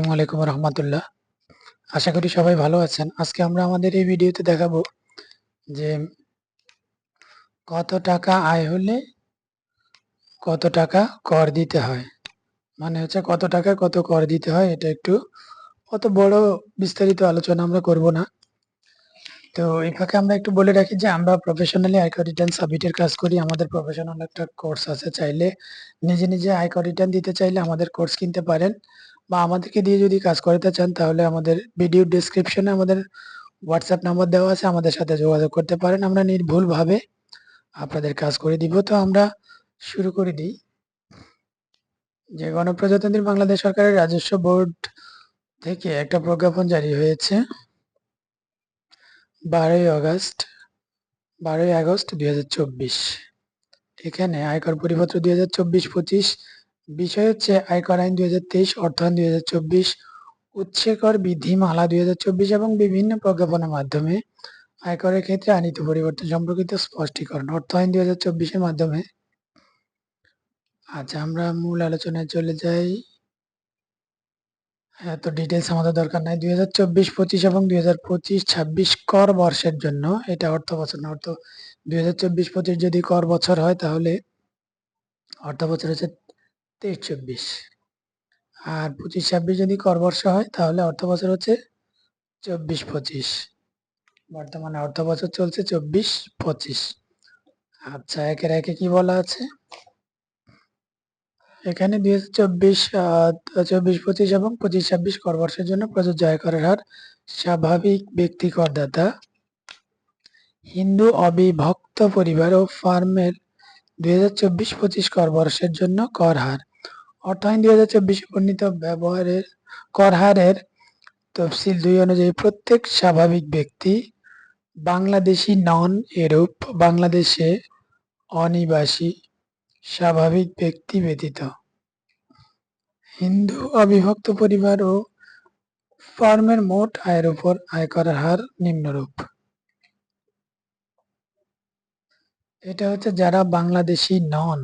আসসালামু আলাইকুম রহমতুল্লাহ। আশা করি সবাই ভালো আছেন। আজকে আমরা আমাদের এই ভিডিওতে দেখাবো যে কত টাকা আয় হলে কত টাকা কর দিতে হয়। মানে হচ্ছে কত টাকা কত কর দিতে হয়, এটা একটু অত বড় বিস্তারিত আলোচনা আমরা করব না। তো এই ফাঁকে আমরা একটু বলে রাখি যে আমরা প্রফেশনালি আয়কর রিটার্ন সাবমিটের কাজ করি। আমাদের প্রফেশনাল একটা কোর্স আছে, চাইলে নিজে নিজে আয়কর রিটার্ন দিতে চাইলে আমাদের কোর্স কিনতে পারেন, বা আমাদেরকে দিয়ে যদি কাজ করাতে চান তাহলে আমাদের ভিডিও ডেসক্রিপশনে আমাদের হোয়াটসঅ্যাপ নাম্বার দেওয়া আছে, আমাদের সাথে যোগাযোগ করতে পারেন। আমরা নির্ভুলভাবে আপনাদের কাজ করে দিব। তো আমরা শুরু করে দিই যে গণপ্রজাতন্ত্রী বাংলাদেশ সরকারের রাজস্ব বোর্ড থেকে একটা প্রজ্ঞাপন জারি হয়েছে 12ই আগস্ট 2024। এখানে আয়কর পরিপত্র 2024-25 বিষয় হচ্ছে আয়কর আইন 2023, অর্থায়ন 2024, উৎসেকর বিধিমালা 2024 এবং বিভিন্ন প্রজ্ঞাপনের মাধ্যমে আয়করের ক্ষেত্রে আনিত পরিবর্তন সম্পর্কিত স্পষ্টীকরণ, অর্থায়ন 2024-এর মাধ্যমে। আচ্ছা, আমরা মূল আলোচনায় চলে যাই। এত ডিটেলস আমাদের দরকার নাই। 2024-25 এবং 2025-26 কর বর্ষের জন্য, এটা অর্থ বছর না, 2024-25 যদি কর বছর হয় তাহলে অর্থ বছর হচ্ছে 23-24, আর 25-26 যদি কর বর্ষ হয় তাহলে অর্থ বছর হচ্ছে 24-25। বর্তমানে অর্থ বছর চলছে 24-25। আচ্ছা, একের একে কি বলা আছে এখানে? 2024-25 এবং 25-26 কর বর্ষের জন্য প্রযোজ্য আয়করের হার স্বাভাবিক ব্যক্তি করদাতা, হিন্দু অবিভক্ত পরিবার ও ফার্মের 2024-25 কর বর্ষের জন্য কর হার, অর্থায়ন 2024 বর্ণিত ব্যবহারের কর হারের তফসিল 2 অনুযায়ী প্রত্যেক স্বাভাবিক ব্যক্তি, বাংলাদেশি নন এরূপ বাংলাদেশে অনিবাসী স্বাভাবিক ব্যক্তি ব্যতীত হিন্দু অবিভক্ত পরিবার ও ফার্মের মোট আয়ের উপর আয়করের হার নিম্নরূপ। এটা হচ্ছে যারা বাংলাদেশি নন,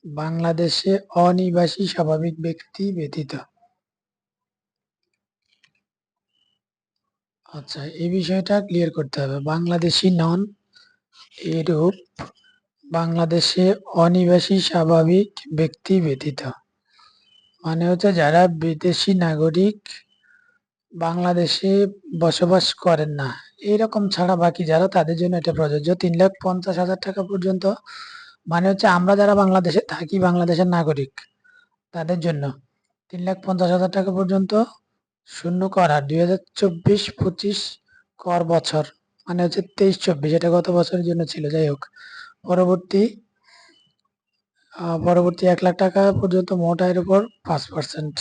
বাংলাদেশে অনিবাসী স্বাভাবিক ব্যক্তি ব্যতীত। আচ্ছা, এই বিষয়টা ক্লিয়ার করতে হবে। বাংলাদেশি নন এরূপ বাংলাদেশে অনিবাসী স্বাভাবিক ব্যক্তি ব্যতীত মানে হচ্ছে যারা বিদেশি নাগরিক, বাংলাদেশে বসবাস করেন না, এরকম ছাড়া বাকি যারা, তাদের জন্য এটা প্রযোজ্য। 3,50,000 টাকা পর্যন্ত, মানে হচ্ছে আমরা যারা বাংলাদেশে থাকি, বাংলাদেশের নাগরিক, তাদের জন্য 3,50,000 টাকা পর্যন্ত শূন্য কর হার 2024-25 কর বছর, মানে হচ্ছে 23-24, এটা গত বছরের জন্য ছিল। যাই হোক, পরবর্তী 1 লাখ টাকা পর্যন্ত মোট আয়ের উপর 5%,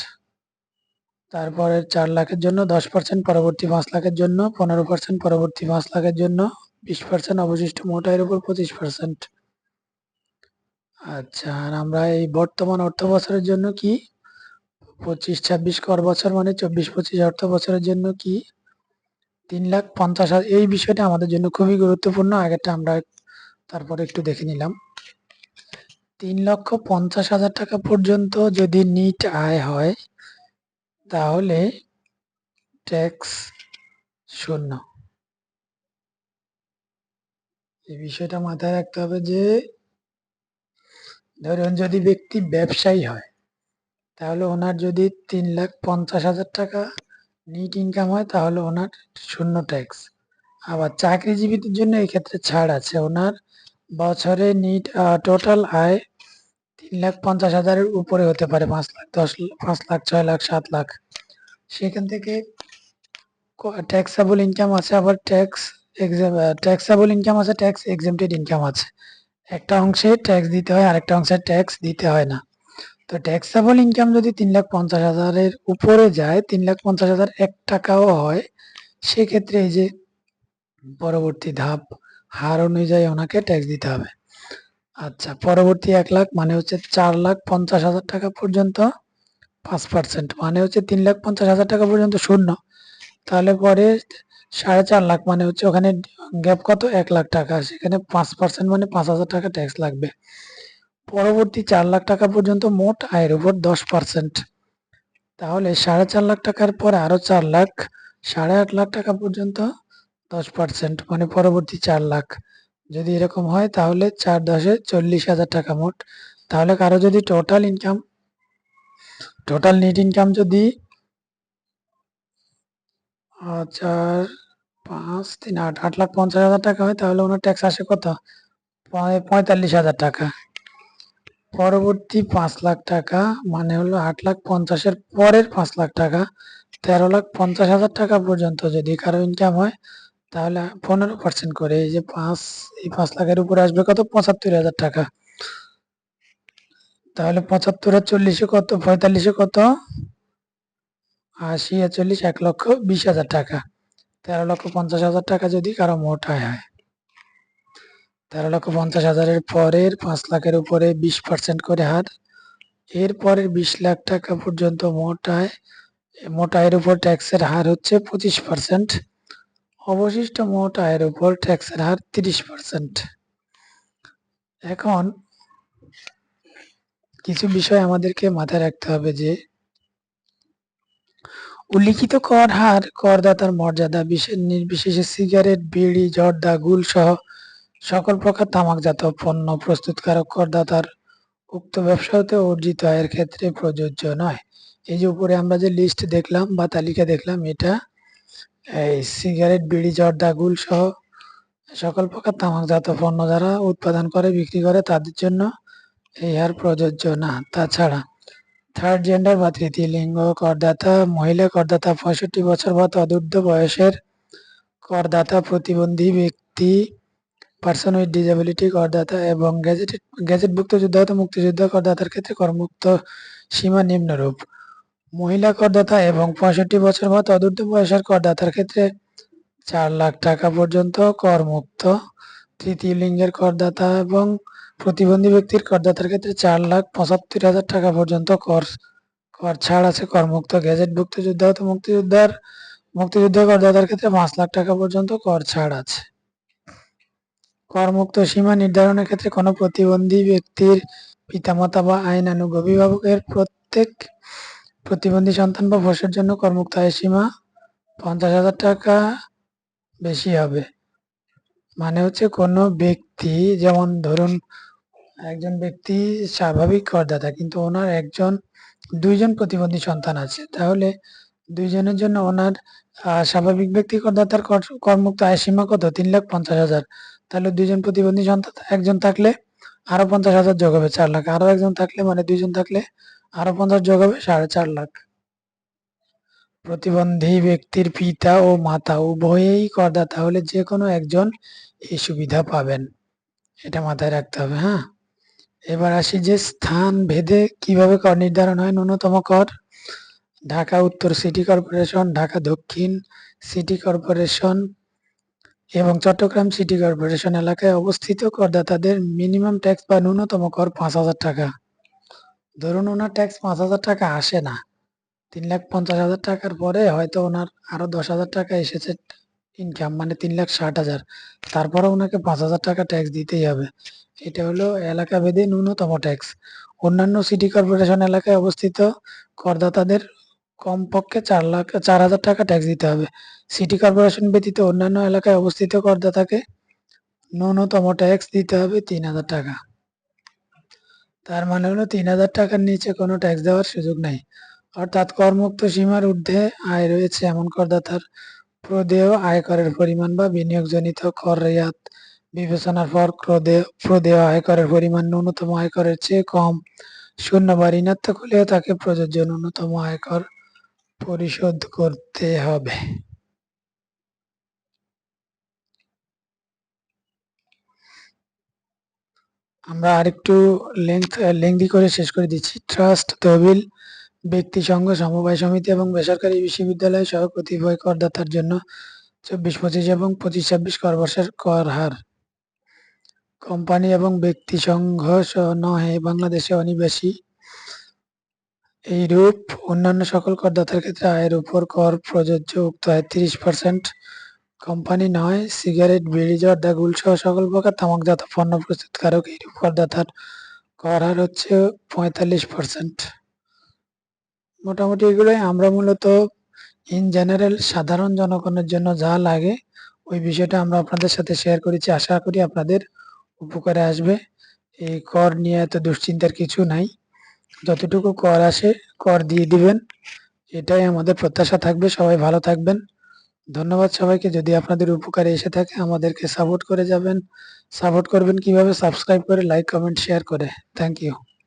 তারপরে 4 লাখের জন্য 10%, পরবর্তী 5 লাখের জন্য 15%, পরবর্তী 5 লাখের জন্য 20%, অবশিষ্ট মোট আয়ের উপর 25%। আচ্ছা, আর আমরা এই বর্তমান অর্থ বছরের জন্য কি 25-26 কর বছর, মানে 24-25 অর্থ বছরের জন্য কি 3,50,000। এই বিষয়টা আমাদের জন্য খুবই গুরুত্বপূর্ণ। আগেরটা আমরা তারপরে একটু দেখে নিলাম। 3,50,000 টাকা পর্যন্ত যদি নিট আয় হয় তাহলে ট্যাক্স শূন্য। এই বিষয়টা মাথায় রাখতে হবে যে ধরুন যদি ব্যক্তি ব্যবসায়ী হয় তাহলে ওনার যদি 3,50,000 টাকা নিট ইনকাম হয় তাহলে ওনার শূন্য ট্যাক্স। আবার চাকরিজীবীদের জন্য এই ক্ষেত্রে ছাড় আছে। ওনার বছরে নিট টোটাল আয় 3,50,000-এর উপরে হতে পারে, 5 লাখ, 10 লাখ, 5 লাখ, 6 লাখ, 7 লাখ। সেখান থেকে ট্যাক্সেবল ইনকাম আছে, আবার ট্যাক্সেবল ইনকাম আছে, ট্যাক্স এক্সেম্পটেড ইনকাম আছে। একটা অংশে ট্যাক্স দিতে হয়, আরেকটা অংশে ট্যাক্স দিতে হয় না। তো ট্যাক্সেবল ইনকাম যদি 3,50,000-এর উপরে যায়, 3,50,000 1 টাকাও হয়, সেক্ষেত্রে এই যে পরবর্তী ধাপ হার অনুযায়ী ওনাকে ট্যাক্স দিতে হবে। আচ্ছা, পরবর্তী 1 লাখ মানে হচ্ছে 4,50,000 টাকা পর্যন্ত 5%, মানে হচ্ছে 3,50,000 টাকা পর্যন্ত শূন্য। তাহলে পরে 4.5 লাখ মানে হচ্ছে ওখানে গ্যাপ কত, 1 লাখ টাকা, সেখানে 5% মানে 5,000 টাকা ট্যাক্স লাগবে। পরবর্তী 4 লাখ টাকা পর্যন্ত মোট আয়ের উপর 10%, তাহলে 4.5 লাখ টাকার পরে আরো 4 লাখ, 8.5 লাখ টাকা পর্যন্ত 10%, মানে পরবর্তী 4 লাখ। যদি এরকম হয় তাহলে 4 10-এ 40,000 টাকা মোট। তাহলে কারো যদি টোটাল নেট ইনকাম যদি 4 5 3 8 8,50,000 টাকা হয়, তাহলে ওনার ট্যাক্স আসে কত? 45,000 টাকা। পরবর্তী 5 লাখ টাকা মানে হলো 8,50,000-এর পরের 5 লাখ টাকা, 13,50,000 টাকা পর্যন্ত যদি কারো ইনকাম হয়, তাহলে 15% করে এই যে 5 লাখের উপরে আসবে কত? 75,000 টাকা। তাহলে 75 আর 40-এ কত? 45-এ কত? 80 আর 40 1,20,000 টাকা। 13,50,000 টাকা যদি কারো মোট আয় হয়, 13,50,000-এর পরের 5 লাখের উপরে 20% করে হার। এর পরের 20 লাখ টাকা পর্যন্ত মোট আয়ের উপর ট্যাক্সের হার হচ্ছে 25%। অবশিষ্ট মোট আয়ের উপর ট্যাক্সের হার 30%। এখন কিছু বিষয় আমাদেরকে মাথায় রাখতে হবে যে উল্লিখিত কর হার করদাতার মর্যাদা নির্বিশেষে সিগারেট, বিড়ি, জর্দা, গুল সহ সকল প্রকার তামাকজাত পণ্য প্রস্তুতকারক করদাতার উক্ত ব্যবসা হতে অর্জিত আয়ের ক্ষেত্রে প্রযোজ্য নয়। এই যে উপরে আমরা যে লিস্ট দেখলাম বা তালিকা দেখলাম, এটা এই সিগারেট, বিড়ি, জর্দা, গুল সহ সকল প্রকার তামাকজাত পণ্য যারা উৎপাদন করে বিক্রি করে তাদের জন্য এই হার প্রযোজ্য না। তাছাড়া থার্ড জেন্ডার বা তৃতীয় লিঙ্গ করদাতা, মহিলা করদাতা, 65 বছর বা তদূর্ধ্ব বয়সের করদাতা, প্রতিবন্ধী ব্যক্তি, পার্সন উইথ ডিসেবিলিটি করদাতা এবং গেজেটভুক্ত যুদ্ধাহত মুক্তিযোদ্ধা করদাতার ক্ষেত্রে করমুক্ত সীমা নিম্নরূপ: মহিলা করদাতা এবং 65 বছর বা তদূর্ধ্ব বয়সের করদাতার ক্ষেত্রে 4 লাখ টাকা পর্যন্ত করমুক্ত। তৃতীয় লিঙ্গের করদাতা এবং প্রতিবন্ধী ব্যক্তির করদাতার ক্ষেত্রে 4,75,000 টাকা পর্যন্ত কর ছাড় আছে, করমুক্ত। গেজেটভুক্ত যুদ্ধাহত মুক্তিযোদ্ধা করদাতার ক্ষেত্রে 5 লাখ টাকা পর্যন্ত কর ছাড় আছে। করমুক্ত সীমা নির্ধারণের ক্ষেত্রে কোনো প্রতিবন্ধী ব্যক্তির পিতামাতা বা আইনানুগ অভিভাবকের প্রত্যেক প্রতিবন্ধী সন্তান বা পোষ্যের জন্য করমুক্ত আয়ের সীমা 50,000 টাকা বেশি হবে। মানে হচ্ছে কোনো ব্যক্তি, যেমন ধরুন একজন ব্যক্তি স্বাভাবিক করদাতা, কিন্তু ওনার দুইজন প্রতিবন্ধী সন্তান আছে, তাহলে দুইজনের জন্য ওনার স্বাভাবিক ব্যক্তি করদাতার করমুক্ত আয়ের সীমা কত? 3,50,000। তাহলে দুইজন প্রতিবন্ধী সন্তান, একজন থাকলে আরো 50,000 যোগ হবে, 4 লাখ। আরো একজন থাকলে মানে দুইজন থাকলে আরো 50 যোগ হবে, 4.5 লাখ। প্রতিবন্ধী ব্যক্তির পিতা ও মাতা উভয়েই করদাতা হলে যে কোনো একজন এই সুবিধা পাবেন, এটা মাথায় রাখতে হবে। হ্যাঁ, এবার আসি যে স্থান ভেদে কিভাবে কর নির্ধারণ হয়। ন্যূনতম কর ঢাকা উত্তর সিটি কর্পোরেশন, ঢাকা দক্ষিণ সিটি কর্পোরেশন এবং চট্টগ্রাম সিটি কর্পোরেশন এলাকায় অবস্থিত করদাতাদের মিনিমাম ট্যাক্স বা ন্যূনতম কর 5,000 টাকা। ধরুন ওনার ট্যাক্স 5,000 টাকা আসে না, 3,50,000 টাকার পরে হয়তো ওনার আরো 10,000 টাকা এসেছে ইনকাম, মানে 3,60,000, তারপরে ওনাকে 5,000 টাকা ট্যাক্স দিতেই হবে। এটা হলো এলাকা ভেদে ন্যূনতম ট্যাক্স। অন্যান্য সিটি কর্পোরেশন এলাকায় অবস্থিত করদাতাদের কমপক্ষে 4,000 টাকা ট্যাক্স দিতে হবে। সিটি কর্পোরেশন ব্যতীত অন্যান্য এলাকায় অবস্থিত করদাতাকে ন্যূনতম ট্যাক্স দিতে হবে 3,000 টাকা। তার মানে হলো 3,000 টাকার নিচে কোনো ট্যাক্স দেওয়ার সুযোগ নাই। অর্থাৎ করমুক্ত সীমার ঊর্ধ্বে আয় রয়েছে এমন করদাতার প্রদেয় আয়করের পরিমাণ বা বিনিয়োগজনিত কর রেয়াত বিবেচনার পর প্রদেয় আয়করের পরিমাণ ন্যূনতম আয়করের চেয়ে কম, শূন্য বা ঋণাত্মক হলেও তাকে প্রযোজ্য ন্যূনতম আয়কর পরিশোধ করতে হবে। আমরা আরেকটু লেংদি করে শেষ করে দিচ্ছি। ট্রাস্ট, তহবিল, ব্যক্তি সংঘ, সমবায় সমিতি এবং বেসরকারি বিশ্ববিদ্যালয় সহ কতিপয় করদাতার জন্য 24-25 এবং 25-26 করবর্ষের কর হার। কোম্পানি এবং ব্যক্তি সংঘ নহে বাংলাদেশে অনিবাসী এইরূপ অন্যান্য সকল করদাতার ক্ষেত্রে আয়ের উপর কর প্রযোজ্য। উক্ত আয় 30%। কোম্পানি নয় সিগারেট, বিড়ি, জর্দা, গুল সহ সকল প্রকার তামাকজাত পণ্য প্রস্তুতকারক এইরূপ করদাতার কর হার হচ্ছে 45%। মোটামুটি এগুলোই আমরা মূলত ইন জেনারেল সাধারণ জনগণের জন্য যা লাগে ওই বিষয়টা আমরা আপনাদের সাথে শেয়ার করেছি। আশা করি আপনাদের উপকারে আসবে। এই কর নিয়ে এত দুশ্চিন্তার কিছু নাই। যতটুকু কর আসে কর দিয়ে দিবেন, এটাই আমাদের প্রত্যাশা থাকবে। সবাই ভালো থাকবেন। ধন্যবাদ সবাইকে। যদি আপনাদের উপকারে এসে থাকে আমাদেরকে সাপোর্ট করে যাবেন। সাপোর্ট করবেন কিভাবে? সাবস্ক্রাইব করে, লাইক, কমেন্ট, শেয়ার করে। Thank you.